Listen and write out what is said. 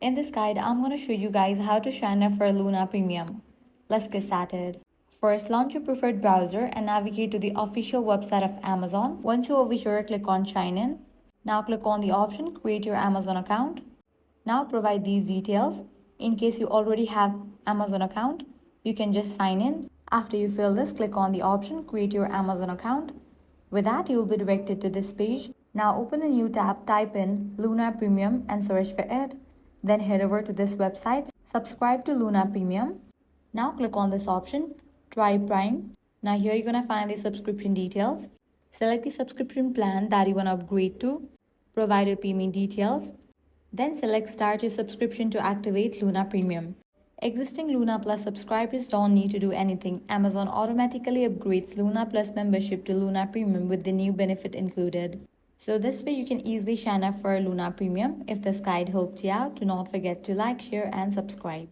In this guide, I'm going to show you guys how to sign up for Luna Premium. Let's get started. First, launch your preferred browser and navigate to the official website of Amazon. Once you're over here, click on Sign In. Now click on the option Create your Amazon account. Now provide these details. In case you already have Amazon account, you can just sign in. After you fill this, click on the option Create your Amazon account. With that, you will be directed to this page. Now open a new tab, type in Luna Premium and search for it. Then head over to this website, subscribe to Luna Premium. Now click on this option, Try Prime. Now here you're gonna find the subscription details. Select the subscription plan that you wanna upgrade to. Provide your payment details. Then select Start your subscription to activate Luna Premium. Existing Luna Plus subscribers don't need to do anything. Amazon automatically upgrades Luna Plus membership to Luna Premium with the new benefit included. So this way you can easily sign up for Luna Premium. If this guide helped you out, do not forget to like, share and subscribe.